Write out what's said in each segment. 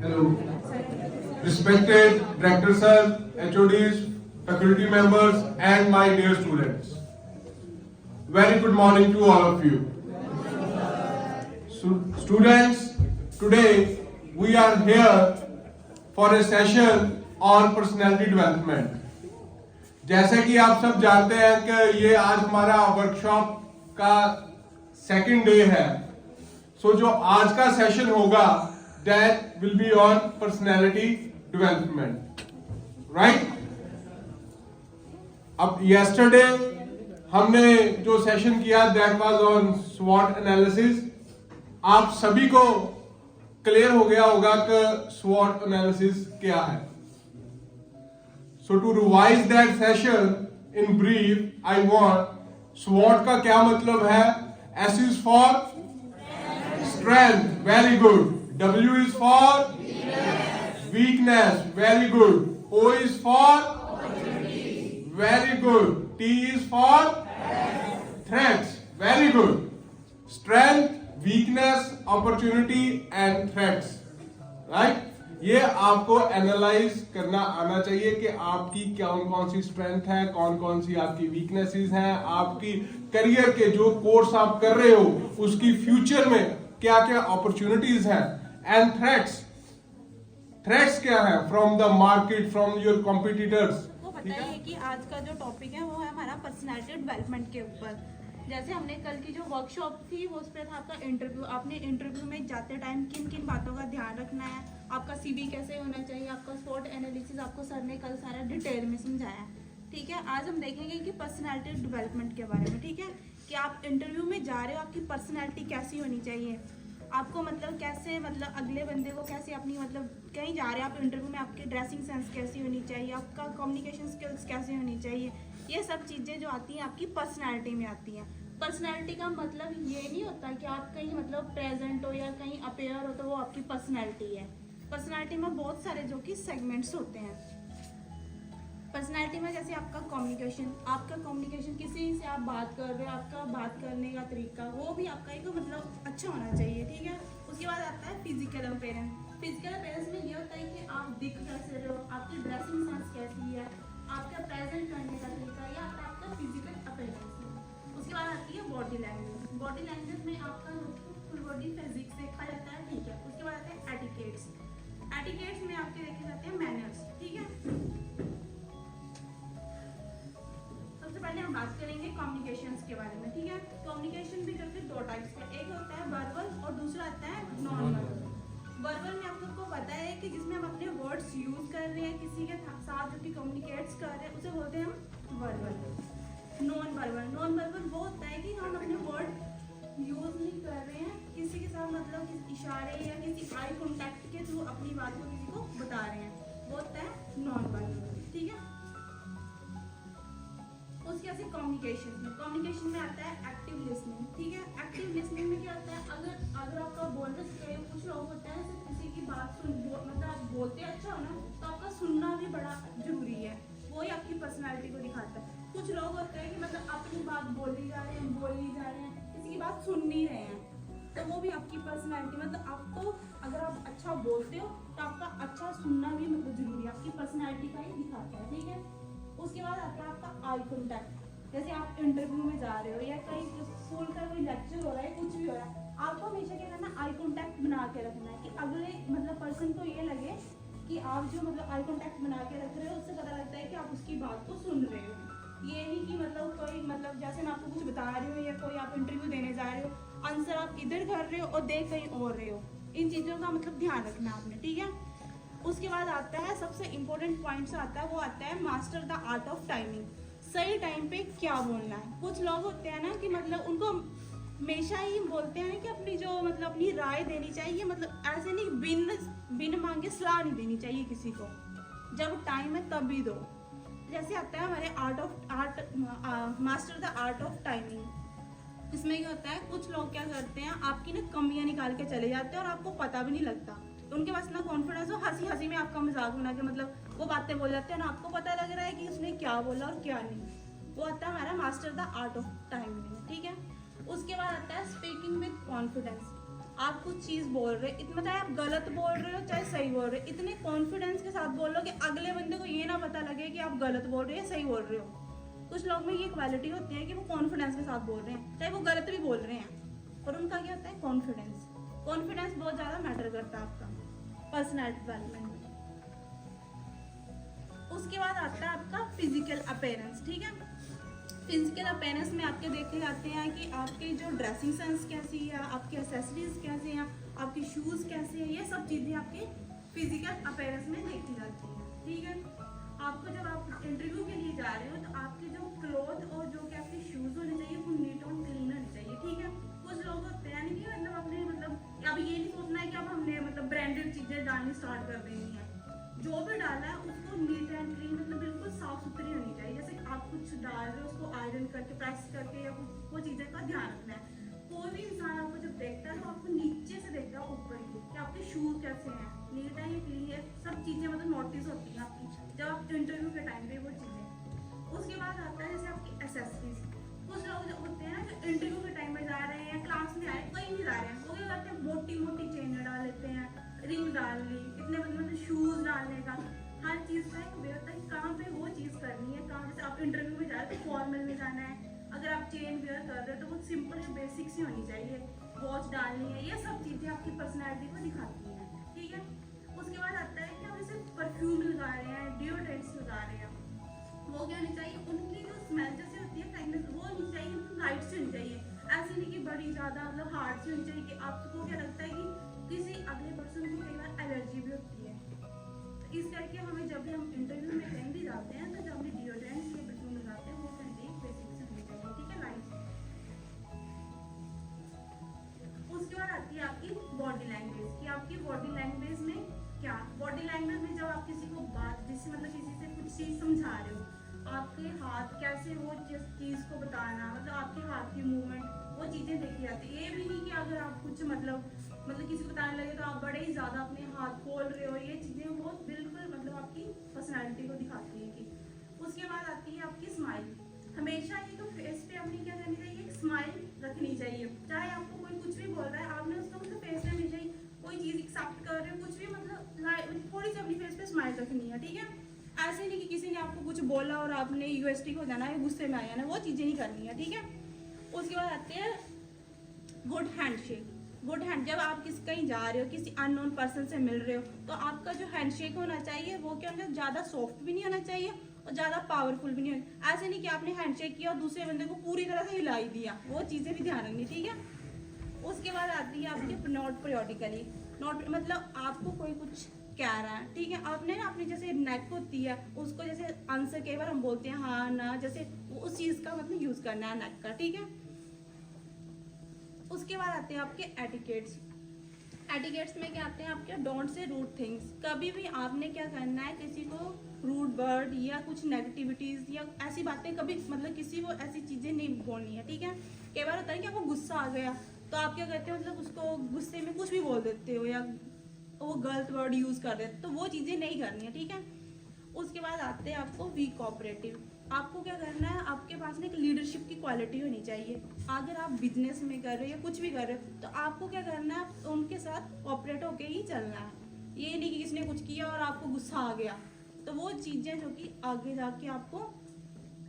Hello. Respected Director Sir, HODs, faculty members and my dear students. Very good morning to all of you. Students, today we are here for a session on personality development. जैसे कि आप सब जानते हैं कि ये आज हमारा वर्कशॉप का सेकंड डे है. सो जो आज का सेशन होगा that will be on personality development, right? अब yesterday हमने जो सेशन किया that was on SWOT analysis. आप सभी को क्लियर हो गया होगा कि SWOT analysis क्या है. So to revise that session in brief, I want SWOT का क्या मतलब है? S is for strength, very good. W is for weakness, very good. O is for very good. T is for threats, very good. Strength, weakness, opportunity and threats, right? ये आपको analyse करना आना चाहिए कि आपकी कौन कौन सी स्ट्रेंथ है, कौन कौन सी आपकी वीकनेसेस हैं, आपकी करियर के जो कोर्स आप कर रहे हो उसकी फ्यूचर में क्या क्या अपॉर्चुनिटीज हैं. एंड थ्रेट्स क्या है from the market, from your competitors. आपको पता है कि आज का जो टॉपिक है वो है हमारा पर्सनालिटी डेवलपमेंट के ऊपर. जैसे हमने कल की जो वर्कशॉप थी वो उस पर था आपका इंटरव्यू. आपने इंटरव्यू में जाते टाइम किन किन बातों का ध्यान रखना है, आपका सीवी कैसे होना चाहिए, आपका SWOT एनालिसिस आपको सर ने कल सारा डिटेल में समझाया. ठीक है, आज हम देखेंगे कि पर्सनालिटी डेवलपमेंट के बारे में. ठीक है, कि आप इंटरव्यू में जा रहे हो, आपकी पर्सनालिटी कैसी होनी चाहिए, आपको मतलब कैसे मतलब अगले बंदे को कैसे अपनी मतलब कहीं जा रहे हैं आप इंटरव्यू में, आपकी ड्रेसिंग सेंस कैसी होनी चाहिए, आपका कम्युनिकेशन स्किल्स कैसे होनी चाहिए. ये सब चीज़ें जो आती हैं आपकी पर्सनालिटी में आती हैं. पर्सनालिटी का मतलब ये नहीं होता कि आप कहीं मतलब प्रेजेंट हो या कहीं अपेयर हो तो वो आपकी पर्सनालिटी है. पर्सनालिटी में बहुत सारे जो कि सेगमेंट्स होते हैं. पर्सनालिटी में जैसे आपका कम्युनिकेशन किसी से आप बात कर रहे हो, आपका बात करने का तरीका वो भी आपका एक मतलब अच्छा होना चाहिए. ठीक है, उसके बाद आता है फिजिकल अपीयरेंस. फिजिकल अपीयरेंस में ये होता है कि आप दिख कैसे रहे हो, आपकी ड्रेसिंग सेंस कैसी है, आपका प्रेजेंट करने का तरीका, या आपका फिजिकल अपीयरेंस. उसके बाद आती है बॉडी लैंग्वेज. बॉडी लैंग्वेज में आपका फुल बॉडी फिजिक्स देखा जाता है. ठीक है, उसके बाद आते हैं एटिकेट्स. एटिकेट्स में आपके देखे जाते हैं मैनर्स. ठीक है, पहले हम बात करेंगे कम्युनिकेशंस के बारे में. ठीक है, कम्युनिकेशन भी जो कि दो टाइप्स का, एक होता है वर्बल और दूसरा आता है नॉन वर्बल. वर्बल में आप सबको पता है कि जिसमें हम अपने वर्ड्स यूज कर रहे हैं किसी के साथ जो कि कम्युनिकेट्स कर रहे हैं उसे बोलते हैं हम वर्बल. नॉन वर्बल वो होता है कि हम अपने वर्ड यूज नहीं कर रहे हैं किसी के साथ, मतलब किसी इशारे या किसी आई कॉन्टैक्ट के थ्रू अपनी बात को किसी को बता रहे हैं, वो होता है नॉन वर्बल. ठीक है, उसके बाद कम्युनिकेशन में आता है एक्टिव लिसनिंग. ठीक है, एक्टिव लिसनिंग में क्या होता है, अगर आपका बोलने से कुछ लोग होते हैं सिर्फ किसी की बात मतलब आप बोलते अच्छा हो ना तो आपका सुनना भी बड़ा जरूरी है, वही आपकी पर्सनालिटी को दिखाता है. कुछ लोग होते हैं कि मतलब अपनी बात बोली जा रहे हैं किसी की बात सुन नहीं रहे हैं, तो वो भी आपकी पर्सनालिटी मतलब आपको अगर आप अच्छा बोलते हो तो आपका अच्छा सुनना भी मतलब जरूरी है, आपकी पर्सनालिटी का ही दिखाता है. ठीक है, उसके बाद आता है आपका आई कॉन्टैक्ट. जैसे आप इंटरव्यू में जा रहे हो या कहीं स्कूल का कोई लेक्चर हो रहा है, कुछ भी हो रहा है, आपको हमेशा क्या करना, आई कॉन्टैक्ट बना के रखना है कि अगले मतलब पर्सन को ये लगे कि आप जो मतलब आई कॉन्टैक्ट बना के रख रहे हो उससे पता लगता है कि आप उसकी बात को सुन रहे हो. ये नहीं कि मतलब कोई मतलब जैसे मैं आपको कुछ बता रही हूँ या कोई आप इंटरव्यू देने जा रहे हो, आंसर आप इधर कर रहे हो और देख कहीं और रहे हो. इन चीज़ों का मतलब ध्यान रखना आपने. ठीक है, उसके बाद आता है सबसे इम्पोर्टेंट पॉइंट्स आता है, वो आता है master the art of timing. सही टाइम पे क्या बोलना है. कुछ लोग होते हैं ना कि मतलब उनको हमेशा ही बोलते हैं कि अपनी जो मतलब अपनी राय देनी चाहिए, मतलब ऐसे नहीं बिन मांगे सलाह नहीं देनी चाहिए किसी को, जब टाइम है तभी दो. जैसे आता है हमारे master the art of timing. इसमें क्या होता है, कुछ लोग क्या करते हैं आपकी ना कमियां निकाल के चले जाते हैं और आपको पता भी नहीं लगता. उनके पास ना कॉन्फिडेंस हो, हंसी में आपका मजाक बना के मतलब वो बातें बोल जाते हैं ना, आपको पता लग रहा है कि उसने क्या बोला और क्या नहीं. वो आता है हमारा master the art of timing. ठीक है, उसके बाद आता है स्पीकिंग विद कॉन्फिडेंस. आप कुछ चीज़ बोल रहे हो, चाहे आप गलत बोल रहे हो चाहे सही बोल रहे हो, इतने कॉन्फिडेंस के साथ बोलो कि अगले बंदे को ये ना पता लगे कि आप गलत बोल रहे हो या सही बोल रहे हो। कुछ लोग में ये क्वालिटी होती है कि वो कॉन्फिडेंस के साथ बोल रहे हैं, चाहे वो गलत भी बोल रहे हैं, और उनका क्या होता है कॉन्फिडेंस। कॉन्फिडेंस बहुत ज़्यादा मैटर करता है आपका पर्सनैलिटी डेवलपमेंट में। उसके बाद आता है आपका फिजिकल अपीयरेंस। ठीक है, फिजिकल अपीयरेंस में आपके देखे जाते हैं कि आपके जो ड्रेसिंग सेंस कैसी है, आपकी एसेसरीज कैसे हैं, आपके शूज़ कैसे हैं, ये सब चीज़ें आपके फिजिकल अपीयरेंस में देखी जाती हैं। ठीक है, आपको जब आप इंटरव्यू के लिए जा रहे हो तो आपके जो क्लोथ और जो कि आपके शूज़ होने चाहिए वो नीट और क्लीन होने चाहिए। ठीक है, कुछ लोग होते हैं नहीं कि मतलब अपने मतलब अब ये नहीं सोचना है कि अब हमने मतलब ब्रांडेड चीज़ें डालनी स्टार्ट कर देनी है। जो भी डाला है उसको नीट एंड क्लीन मतलब बिल्कुल साफ सुथरी होनी चाहिए। जैसे आप कुछ डाल रहे हो उसको आयरन करके प्रेस करके या वो चीज़ें का ध्यान रखना है। कोई भी इंसान आपको जब देखता है तो आपको नीचे से देखता है ऊपर की कि आपके शूज कैसे हैं, नीट है या क्लीन है, सब चीज़ें मतलब नोटिस होती हैं आपकी जब आप इंटरव्यू के टाइम पे वो चीज़ें। उसके बाद आता है जैसे आपकी एसेसरीज। कुछ लोग जो होते हैं ना जो इंटरव्यू के टाइम में जा रहे हैं, क्लास में आए कहीं नहीं जा रहे हैं, वो क्या करते हैं मोटी मोटी चेनें डाल लेते हैं, रिंग डाल ली, इतने मतलब शूज डालने का हर चीज़ का एक वे होता है कहाँ पे वो चीज़ करनी है, कहाँ। जैसे आप इंटरव्यू में जा रहे हो तो फॉर्मल में जाना है, अगर आप चेन वेयर कर रहे हो तो वो सिंपल या बेसिक सी होनी चाहिए, वॉच डालनी है, ये सब चीज़ें आपकी पर्सनैलिटी को दिखाती हैं। ठीक है, उसके बाद आता है कि आप जैसे परफ्यूम लगा रहे हैं, डिओड्रेंट्स लगा रहे हैं, वो क्या होनी चाहिए, उनकी जो स्मेल जैसे होती है फ्रेगनेंस वो होनी चाहिए, लाइट से होनी चाहिए। ऐसी नहीं कि बड़ी ज़्यादा मतलब हार्ड सी होनी चाहिए कि आपको क्या लगता है कि किसी अगले पर्सन को कई बार एलर्जी भी होती है। तो इस करके हमें जब भी हम इंटरव्यू में कहीं भी जाते हैं तो जब हम डिओड्रेंट्स या परफ्यूम लगाते हैं वो कंटेन बेसिक से होनी चाहिए। ठीक है, लाइट। उसके बाद आती है आपकी बॉडी लैंग्वेज कि आपकी बॉडी लैंग्वेज में क्या, बॉडी लैंग्वेज में जब आप किसी को बात जिससे मतलब किसी से कुछ चीज़ समझा रहे हो, आपके हाथ कैसे वो जिस चीज़ को बताना, मतलब आपके हाथ की मूवमेंट वो चीज़ें देखी जाती है। ये भी नहीं कि अगर आप कुछ मतलब किसी को बताने लगे तो आप बड़े ही ज़्यादा अपने हाथ खोल रहे हो, ये चीज़ें वो बिल्कुल मतलब आपकी पर्सनैलिटी को दिखाती है कि। उसके बाद आती है आपकी स्माइल। हमेशा ये तो फेस पे अपनी क्या करनी चाहिए, एक स्माइल रखनी चाहिए। चाहे आपको कोई कुछ भी बोल रहा है, आपने उसको मतलब फेस पे हमेशा ही कोई चीज़ एक्सेप्ट कर रहे हो, कुछ भी मतलब थोड़ी सी अपनी फेस पे स्माइल रखनी है। ठीक है, ऐसे नहीं कि किसी ने आपको कुछ बोला और आपने यूएसटी हो जाना है, गुस्से में आया ना, वो चीज़ें नहीं करनी है। ठीक है, उसके बाद आते हैं गुड हैंडशेक। गुड हैंड, जब आप किसी कहीं जा रहे हो, किसी अननोन पर्सन से मिल रहे हो, तो आपका जो हैंडशेक होना चाहिए वो क्या होना, ज़्यादा सॉफ्ट भी नहीं होना चाहिए और ज़्यादा पावरफुल भी नहीं होना। ऐसे नहीं कि आपने हैंडशेक किया और दूसरे बंदे को पूरी तरह से हिला ही दिया, वो चीज़ें भी ध्यान रखनी। ठीक है, उसके बाद आती है आपकी नॉट पीरियोडिकली। नॉट मतलब आपको कोई कुछ कह रहा है, ठीक है, आपने ना अपनी जैसे नेक होती है उसको जैसे आंसर कई बार हम बोलते हैं हाँ ना, जैसे उस चीज़ का मतलब यूज़ करना है नेक का। ठीक है, उसके बाद आते हैं आपके एटिकेट्स। एटिकेट्स में क्या आते हैं आपके डोंट से रूड थिंग्स। कभी भी आपने क्या करना है, किसी को रूड वर्ड या कुछ नेगेटिविटीज़ या ऐसी बातें कभी मतलब किसी को ऐसी चीज़ें नहीं बोलनी है। ठीक है, कई बार होता है कि आपको गुस्सा आ गया तो आप क्या करते हो, मतलब उसको गुस्से में कुछ भी बोल देते हो या वो गलत वर्ड यूज़ कर रहे हैं, तो वो चीज़ें नहीं करनी है। ठीक है, उसके बाद आते हैं आपको वी कोऑपरेटिव। आपको क्या करना है, आपके पास ना एक लीडरशिप की क्वालिटी होनी चाहिए। अगर आप बिजनेस में कर रहे हो या कुछ भी कर रहे हो तो आपको क्या करना है, उनके साथ कोऑपरेट होकर ही चलना है। ये नहीं कि किसी ने कुछ किया और आपको गुस्सा आ गया, तो वो चीज़ें जो कि आगे जाके आपको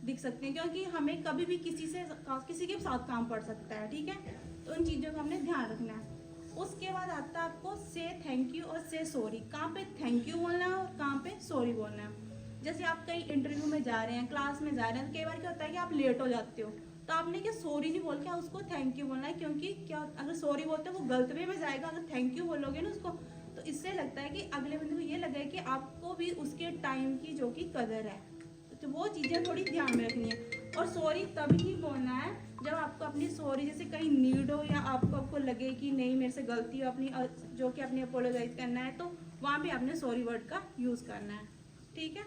दिख सकती हैं, क्योंकि हमें कभी भी किसी के साथ काम पड़ सकता है। ठीक है, तो उन चीज़ों का हमने ध्यान रखना है। उसके बाद आता है आपको से थैंक यू और से सॉरी। कहाँ पे थैंक यू बोलना है और कहाँ पे सॉरी बोलना है। जैसे आप कहीं इंटरव्यू में जा रहे हैं, क्लास में जा रहे हैं, तो कई बार क्या होता है कि आप लेट हो जाते हो, तो आपने क्या सॉरी नहीं बोल के उसको थैंक यू बोलना है, क्योंकि क्या अगर सॉरी बोलते हो वो गलत वे में जाएगा, अगर थैंक यू बोलोगे ना उसको तो इससे लगता है कि अगले बंदे को ये लगे कि आपको भी उसके टाइम की जो कि कदर है, तो वो चीज़ें थोड़ी ध्यान में रखनी है। और सॉरी तभी ही बोलना है जब आपको अपनी सॉरी जैसे कहीं नीड हो या आपको लगे कि नहीं मेरे से गलती हो, अपनी जो कि अपनी अपोलोजाइज करना है, तो वहाँ भी आपने सॉरी वर्ड का यूज़ करना है। ठीक है।